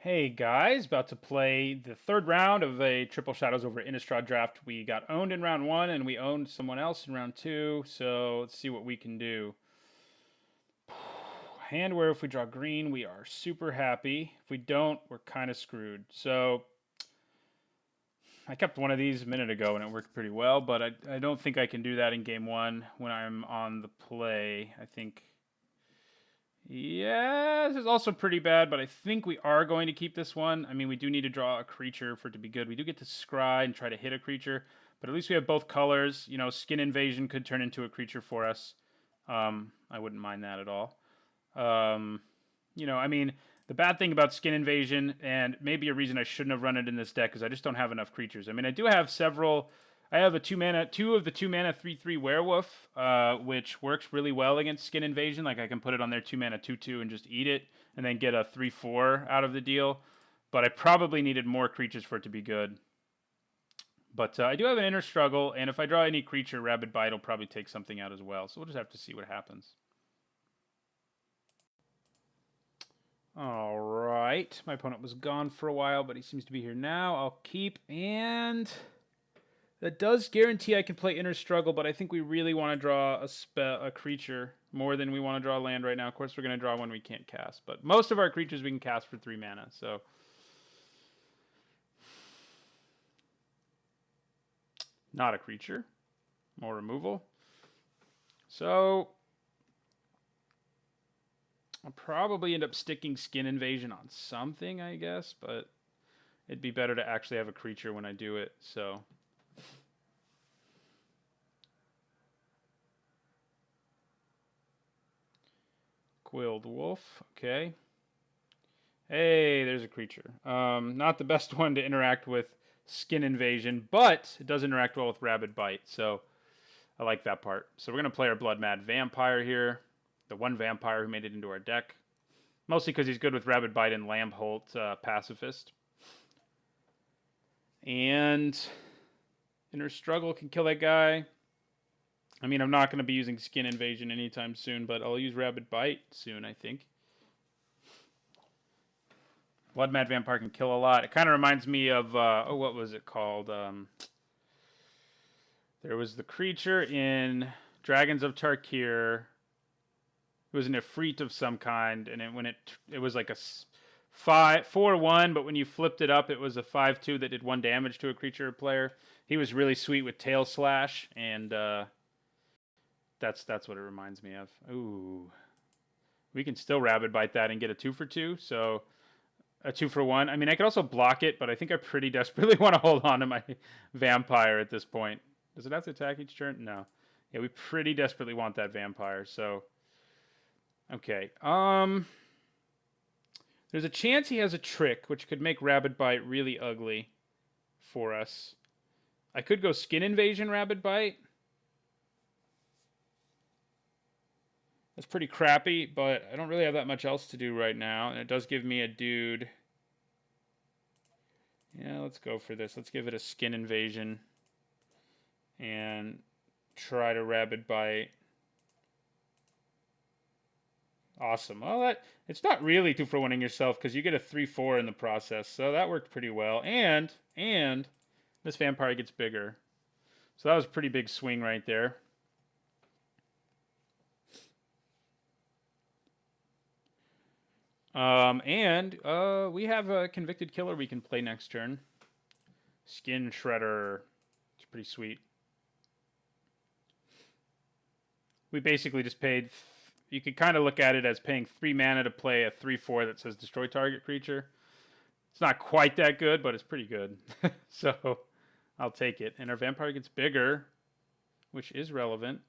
Hey guys, about to play the third round of a Triple Shadows over Innistrad draft. We got owned in round one and we owned someone else in round two, so let's see what we can do. Hand where if we draw green, we are super happy. If we don't, we're kind of screwed. So I kept one of these a minute ago and it worked pretty well, but I don't think I can do that in game one when I'm on the play. I think yeah, this is also pretty bad, but I think we are going to keep this one. I mean, we do need to draw a creature for it to be good. We do get to scry and try to hit a creature, but at least we have both colors. You know, Skin Invasion could turn into a creature for us. I wouldn't mind that at all. I mean, the bad thing about Skin Invasion, and maybe a reason I shouldn't have run it in this deck, is I just don't have enough creatures. I mean, I do have several. I have a two of the 2 mana 3/3 werewolf, which works really well against Skin Invasion. Like I can put it on their 2 mana 2/2 and just eat it, and then get a 3/4 out of the deal. But I probably needed more creatures for it to be good. But I do have an inner struggle, and if I draw any creature, Rabid Bite will probably take something out as well. So we'll just have to see what happens. All right, my opponent was gone for a while, but he seems to be here now. I'll keep, and that does guarantee I can play Inner Struggle, but I think we really want to draw a creature more than we want to draw land right now. Of course, we're going to draw one we can't cast, but most of our creatures we can cast for 3 mana, so. Not a creature. More removal. So, I'll probably end up sticking Skin Invasion on something, I guess, but it'd be better to actually have a creature when I do it, so. Quilled Wolf, okay. Hey, there's a creature. Not the best one to interact with Skin Invasion, but it does interact well with Rabid Bite, so I like that part. So we're going to play our Blood Mad Vampire here, the one vampire who made it into our deck. Mostly because he's good with Rabid Bite and Lambholt Pacifist. And Inner Struggle can kill that guy. I mean, I'm not going to be using Skin Invasion anytime soon, but I'll use Rabid Bite soon, I think. Blood Mad Vampire can kill a lot. It kind of reminds me of, what was it called? There was the creature in Dragons of Tarkir. It was an Ifrit of some kind, and it was like a 4/1, but when you flipped it up, it was a 5/2 that did 1 damage to a creature or player. He was really sweet with Tail Slash, and that's what it reminds me of. Ooh, we can still Rabid Bite that and get a 2 for 2. So a 2 for 1. I mean, I could also block it, but I think I pretty desperately want to hold on to my vampire at this point. Does it have to attack each turn? No. Yeah, we pretty desperately want that vampire. So. Okay. There's a chance he has a trick, which could make Rabid Bite really ugly for us. I could go Skin Invasion Rabid Bite. That's pretty crappy, but I don't really have that much else to do right now. And it does give me a dude. Yeah, let's go for this. Let's give it a Skin Invasion. And try to Rabid Bite. Awesome. Well, it's not really 2 for 1ing yourself because you get a 3/4 in the process. So that worked pretty well. And this vampire gets bigger. So that was a pretty big swing right there. We have a Convicted Killer we can play next turn. Skin Shredder. It's pretty sweet. We basically just paid. You could kind of look at it as paying 3 mana to play a 3/4 that says destroy target creature. It's not quite that good, but it's pretty good. So I'll take it. And our vampire gets bigger, which is relevant.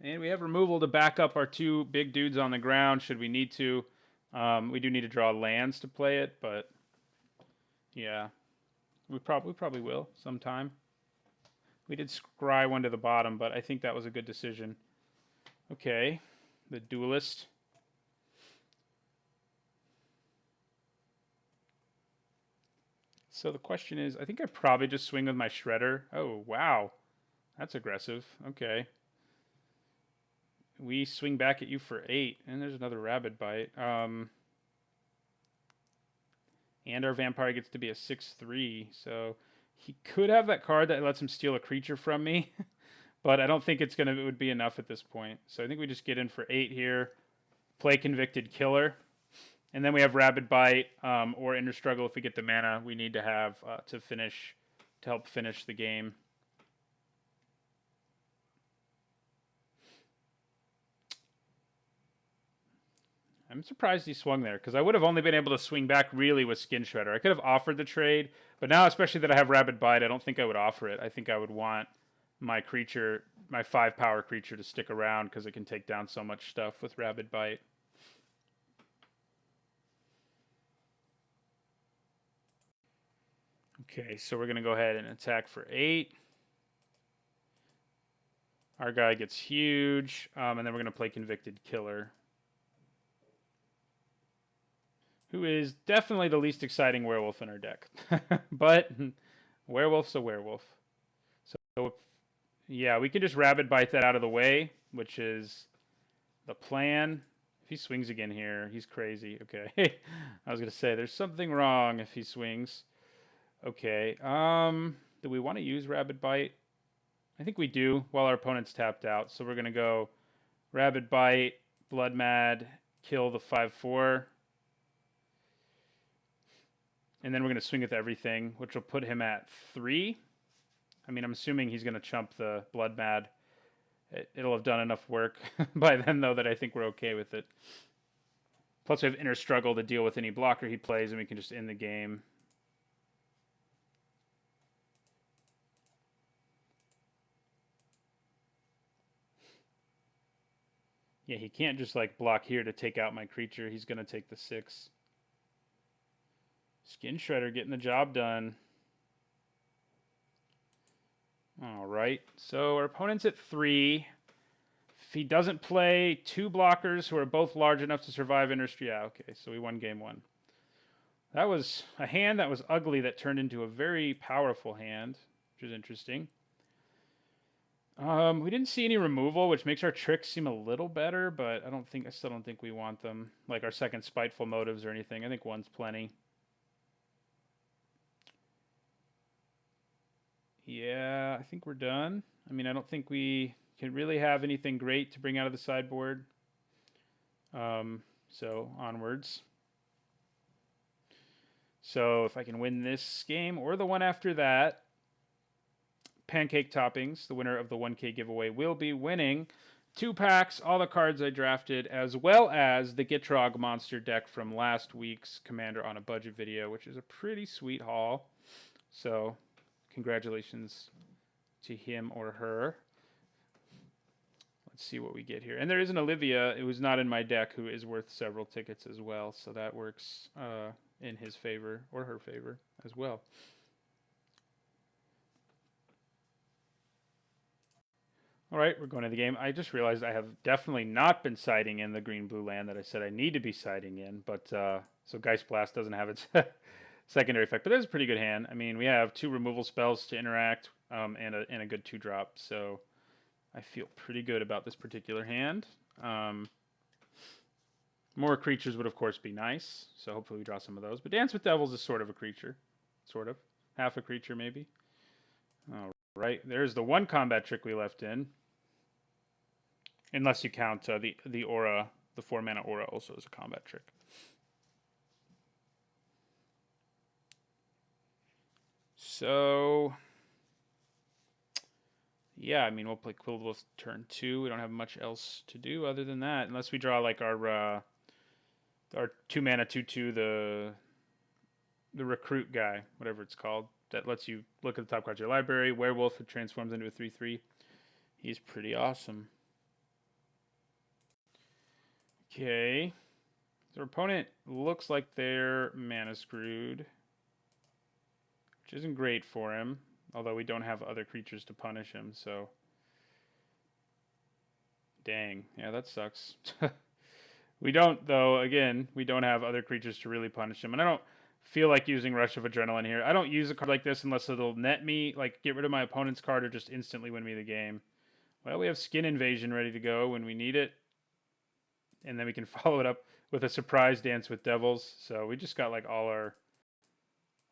And we have removal to back up our 2 big dudes on the ground should we need to. We do need to draw lands to play it, but yeah, we probably will sometime. We did scry one to the bottom, but I think that was a good decision. Okay, the Duelist. So the question is, I think I probably just swing with my Shredder. Oh, wow. That's aggressive. Okay. We swing back at you for 8, and there's another Rabid Bite. And our vampire gets to be a 6/3. So he could have that card that lets him steal a creature from me. But I don't think it would be enough at this point. So I think we just get in for 8 here. Play Convicted Killer. And then we have Rabid Bite or Inner Struggle if we get the mana we need to have to help finish the game. I'm surprised he swung there because I would have only been able to swing back really with Skin Shredder. I could have offered the trade, but now especially that I have Rabid Bite, I don't think I would offer it. I think I would want my creature, my 5-power creature, to stick around because it can take down so much stuff with Rabid Bite. Okay, so we're going to go ahead and attack for 8. Our guy gets huge, and then we're going to play Convicted Killer, who is definitely the least exciting werewolf in our deck. But werewolf's a werewolf. So, yeah, we can just Rabid Bite that out of the way, which is the plan. If he swings again here, he's crazy. Okay. I was going to say, there's something wrong if he swings. Okay. Do we want to use Rabid Bite? I think we do while our opponent's tapped out. So we're going to go Rabid Bite, Blood Mad, kill the 5/4. And then we're going to swing with everything, which will put him at 3. I mean, I'm assuming he's going to chump the Blood Mad. It'll have done enough work by then, though, that I think we're okay with it. Plus, we have Inner Struggle to deal with any blocker he plays, and we can just end the game. Yeah, he can't just like block here to take out my creature. He's going to take the 6. Skin Shredder getting the job done. All right, so our opponent's at 3. If he doesn't play 2 blockers who are both large enough to survive Innistrad, yeah, okay, so we won game 1. That was a hand that was ugly that turned into a very powerful hand, which is interesting. We didn't see any removal, which makes our tricks seem a little better, but I still don't think we want them. Like our second Spiteful Motives or anything. I think one's plenty. Yeah, I think we're done. I mean, I don't think we can really have anything great to bring out of the sideboard. So onwards. So if I can win this game or the one after that, Pancake Toppings, the winner of the 1K giveaway, will be winning 2 packs, all the cards I drafted, as well as the Gitrog monster deck from last week's Commander on a Budget video, which is a pretty sweet haul. So congratulations to him or her. Let's see what we get here. And there is an Olivia who's not in my deck who is worth several tickets as well. So that works in his favor or her favor as well. All right, we're going to the game. I just realized I have definitely not been siding in the green-blue land that I said I need to be siding in. But so Geist Blast doesn't have its secondary effect. But that's a pretty good hand. I mean, we have 2 removal spells to interact and a good 2-drop. So I feel pretty good about this particular hand. More creatures would, of course, be nice. So hopefully we draw some of those. But Dance with Devils is sort of a creature. Sort of. Half a creature, maybe. All right. There's the 1 combat trick we left in. Unless you count the aura, the 4-mana aura also as a combat trick. So, yeah, I mean, we'll play Quillwolf turn 2. We don't have much else to do other than that. Unless we draw like our 2-mana 2/2, the recruit guy, whatever it's called. That lets you look at the top cards of your library. Werewolf, who transforms into a 3/3. He's pretty awesome. Okay. So our opponent looks like they're mana screwed, which isn't great for him, although we don't have other creatures to punish him, so. Dang. Yeah, that sucks. We don't, though, again, we don't have other creatures to really punish him, and I don't feel like using Rush of Adrenaline here. I don't use a card like this unless it'll net me, like get rid of my opponent's card or just instantly win me the game. Well, we have Skin Invasion ready to go when we need it. And then we can follow it up with a surprise Dance with Devils. So we just got like all our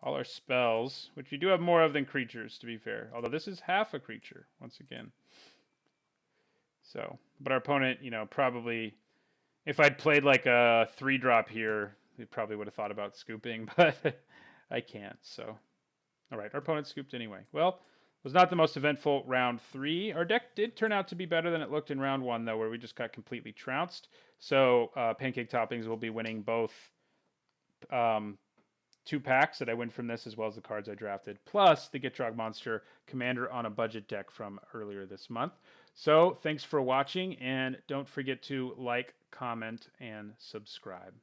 all our spells, which we do have more of than creatures, to be fair. Although this is half a creature, once again. So, but our opponent, probably, if I'd played like a 3-drop here, he probably would have thought about scooping, but I can't, so. All right, our opponent scooped anyway. Well, it was not the most eventful round 3. Our deck did turn out to be better than it looked in round 1, though, where we just got completely trounced. So Pancake Toppings will be winning both 2 packs that I win from this, as well as the cards I drafted, plus the Gitrog Monster Commander on a budget deck from earlier this month. So thanks for watching, and don't forget to like, comment, and subscribe.